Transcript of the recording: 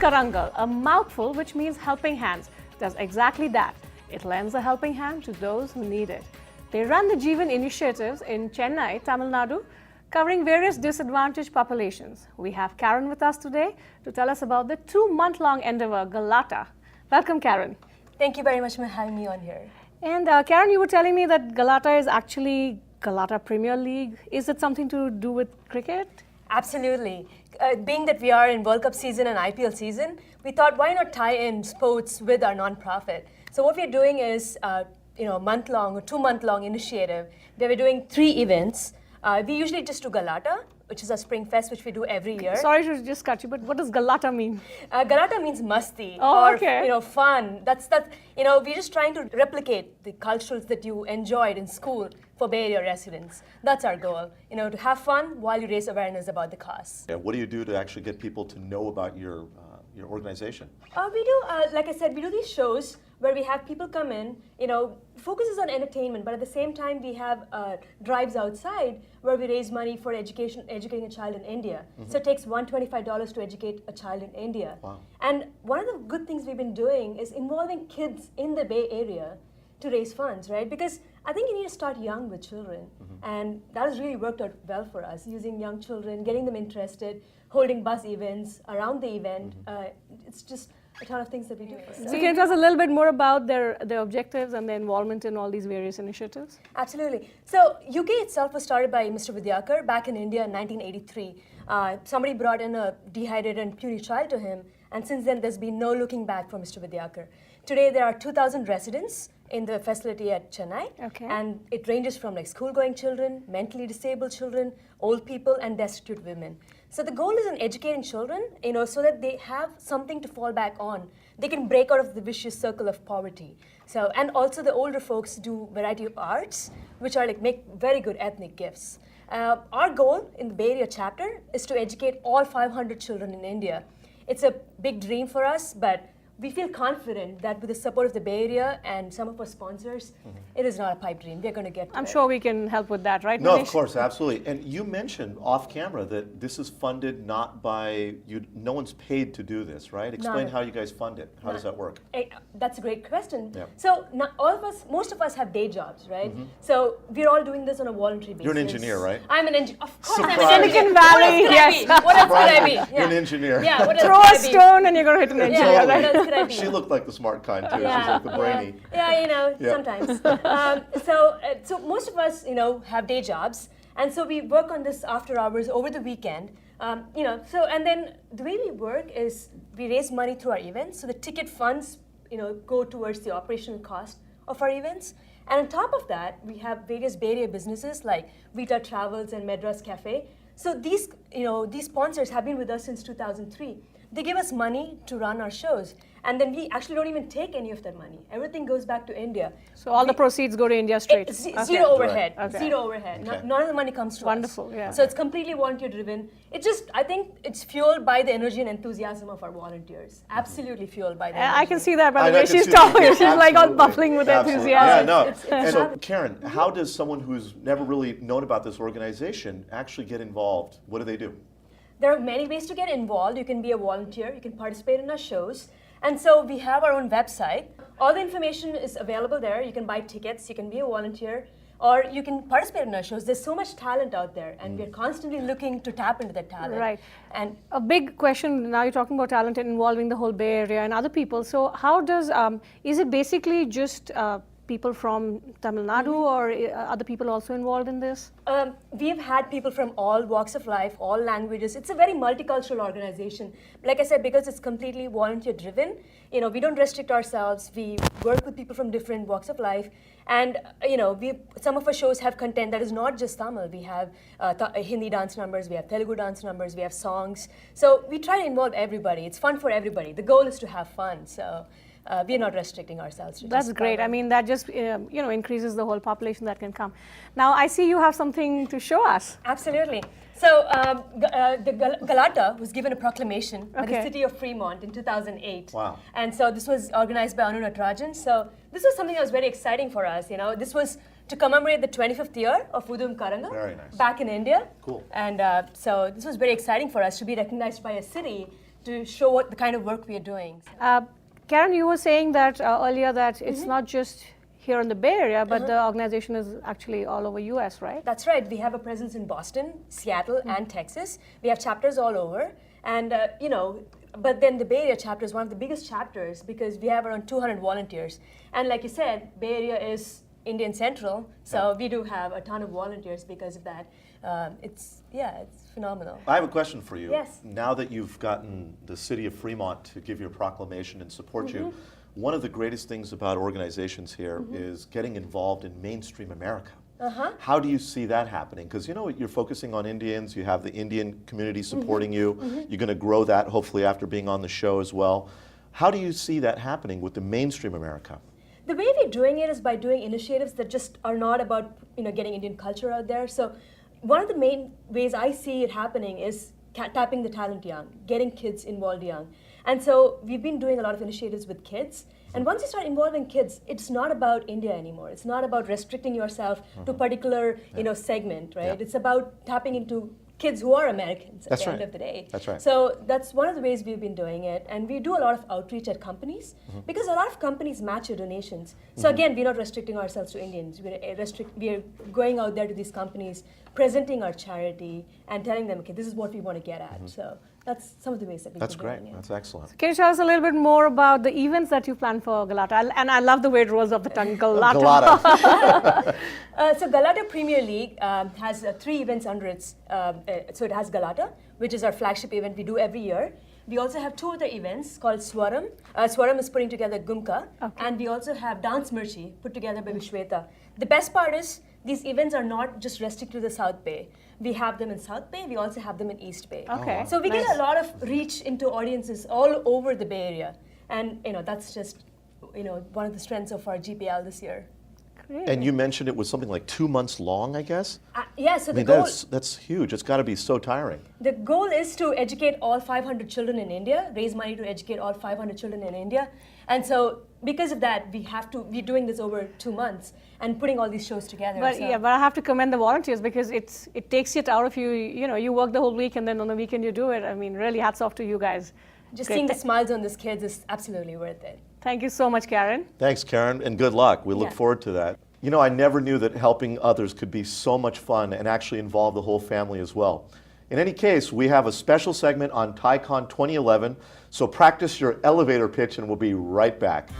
Karangal, a mouthful which means helping hands, does exactly that. It lends a helping hand to those who need it. They run the Jeevan initiatives in Chennai, Tamil Nadu, covering various disadvantaged populations. We have Karen with us today to tell us about the 2-month-long endeavor, Galaata. Welcome, Karen. Thank you very much for having me on here. And Karen, you were telling me that Galaata is actually Galaata Premier League. Is it something to do with cricket? Absolutely. Being that we are in World Cup season and IPL season, we thought why not tie in sports with our non-profit. So what we're doing is a month-long or 2-month-long initiative where we're doing 3 events. We usually just do Galaata, which is a spring fest, which we do every year. Sorry to just cut you, but what does Galaata mean? Galaata means masti, fun. That's we're just trying to replicate the cultures that you enjoyed in school for Bay Area residents. That's our goal, to have fun while you raise awareness about the cause. Yeah, what do you do to actually get people to know about your organization? We do, like I said, we do these shows where we have people come in, focuses on entertainment, but at the same time we have drives outside where we raise money for educating a child in India. Mm-hmm. So it takes $125 to educate a child in India. Wow. And one of the good things we've been doing is involving kids in the Bay Area to raise funds, right? Because I think you need to start young with children. Mm-hmm. And that has really worked out well for us, using young children, getting them interested, holding buzz events around the event. Mm-hmm. It's just a ton of things that we do. So can you tell us a little bit more about their objectives and their involvement in all these various initiatives? Absolutely. So UK itself was started by Mr. Vidyakar back in India in 1983. Somebody brought in a dehydrated and puny child to him, and since then there's been no looking back for Mr. Vidyakar. Today there are 2,000 residents in the facility at Chennai, and it ranges from like school-going children, mentally disabled children, old people, and destitute women. So the goal is in educating children, so that they have something to fall back on. They can break out of the vicious circle of poverty. So, and also the older folks do variety of arts, which are make very good ethnic gifts. Our goal in the Bay Area chapter is to educate all 500 children in India. It's a big dream for us, but we feel confident that with the support of the Bay Area and some of our sponsors, it is not a pipe dream. We're going to get to it. I'm sure we can help with that, right, No, Manish? of course, absolutely. And you mentioned off camera that this is funded not by you. No one's paid to do this, right? Explain how you guys fund it. How does that work? That's a great question. Yeah. So most of us have day jobs, right? So we're all doing this on a voluntary basis. You're an engineer, right? I'm an engineer. Of course, Surprise. I'm an engineer. Silicon Valley, yes. What else could I be? Yeah. You're an engineer. Yeah. What else Throw could a I be? stone and you're going to hit an engineer. Yeah. Right? What else could I be? She looked like the smart kind too. She's like the brainy. Sometimes. So most of us, have day jobs, and so we work on this after hours over the weekend. And then the way we work is we raise money through our events. So the ticket funds, go towards the operational cost of our events. And on top of that, we have various Bay Area businesses like Vita Travels and Madras Cafe. So these sponsors have been with us since 2003. They give us money to run our shows, and then we actually don't even take any of that money. Everything goes back to India. So all the proceeds go to India straight? Zero overhead. Okay. Zero overhead. Okay. None of the money comes to us. Wonderful, yeah. So it's completely volunteer driven. I think it's fueled by the energy and enthusiasm of our volunteers. Absolutely fueled by the energy. I can see that by the way I can she's see that. talking. She's like all Absolutely. bubbling with Absolutely. enthusiasm. Yeah, no. It's So Karen, how does someone who's never really known about this organization actually get involved? What do they do? There are many ways to get involved. You can be a volunteer, you can participate in our shows. And so we have our own website. All the information is available there. You can buy tickets, you can be a volunteer, or you can participate in our shows. There's so much talent out there, and we're constantly looking to tap into that talent. Right. And a big question, now you're talking about talent and involving the whole Bay Area and other people. So how does, is it basically just people from Tamil Nadu or other people also involved in this? We've had people from all walks of life, all languages. It's a very multicultural organization. Like I said, because it's completely volunteer driven, we don't restrict ourselves. We work with people from different walks of life. And, some of our shows have content that is not just Tamil. We have Hindi dance numbers, we have Telugu dance numbers, we have songs. So we try to involve everybody. It's fun for everybody. The goal is to have fun. So we're not restricting ourselves to That's just great. I mean, that just increases the whole population that can come. Now, I see you have something to show us. Absolutely. So the Galaata was given a proclamation by the city of Fremont in 2008. Wow. And so this was organized by Anu Natarajan. So this was something that was very exciting for us. This was to commemorate the 25th year of Udavum Karangal. Very nice. Back in India. Cool. And so this was very exciting for us to be recognized by a city to show what the kind of work we are doing. Karen, you were saying that earlier that it's Mm-hmm. not just here in the Bay Area, but the organization is actually all over US, right? That's right. We have a presence in Boston, Seattle, and Texas. We have chapters all over. And, but then the Bay Area chapter is one of the biggest chapters because we have around 200 volunteers. And like you said, Bay Area is Indian Central, so we do have a ton of volunteers because of that. It's phenomenal. I have a question for you. Yes. Now that you've gotten the city of Fremont to give you a proclamation and support you, one of the greatest things about organizations here is getting involved in mainstream America. How do you see that happening? Because you're focusing on Indians, you have the Indian community supporting you, you're going to grow that hopefully after being on the show as well. How do you see that happening with the mainstream America? The way we're doing it is by doing initiatives that just are not about getting Indian culture out there. So one of the main ways I see it happening is tapping the talent young, getting kids involved young. And so we've been doing a lot of initiatives with kids. And once you start involving kids, it's not about India anymore. It's not about restricting yourself to a particular segment, right? It's about tapping into kids who are Americans at the end of the day. That's right. So that's one of the ways we've been doing it. And we do a lot of outreach at companies because a lot of companies match your donations. So again, we're not restricting ourselves to Indians. We're going out there to these companies, presenting our charity and telling them, okay, this is what we want to get at. So that's some of the ways that we've That's been great. doing it. That's excellent. Can you tell us a little bit more about the events that you plan for Galaata? And I love the way it rolls off the tongue, Galaata. Galaata. So Galaata Premier League has 3 events under its, so it has Galaata, which is our flagship event we do every year. We also have 2 other events called Swaram. Swaram is putting together Gumka. And we also have Dance Mirchi put together by Vishweta. The best part is these events are not just restricted to the South Bay. We have them in South Bay, we also have them in East Bay. Okay. So we get a lot of reach into audiences all over the Bay Area. And that's just one of the strengths of our GPL this year. Great. And you mentioned it was something like 2 months long, I guess? Yeah, so I mean, the goal... that's huge. It's got to be so tiring. The goal is to educate all 500 children in India, raise money to educate all 500 children in India. And so because of that, we're doing this over 2 months and putting all these shows together. But so. but I have to commend the volunteers because it takes it out of you. You work the whole week and then on the weekend you do it. I mean, really hats off to you guys. Just Great. seeing the smiles on these kids is absolutely worth it. Thank you so much, Karen. Thanks, Karen, and good luck. We look forward to that. I never knew that helping others could be so much fun and actually involve the whole family as well. In any case, we have a special segment on TyCon 2011, so practice your elevator pitch and we'll be right back.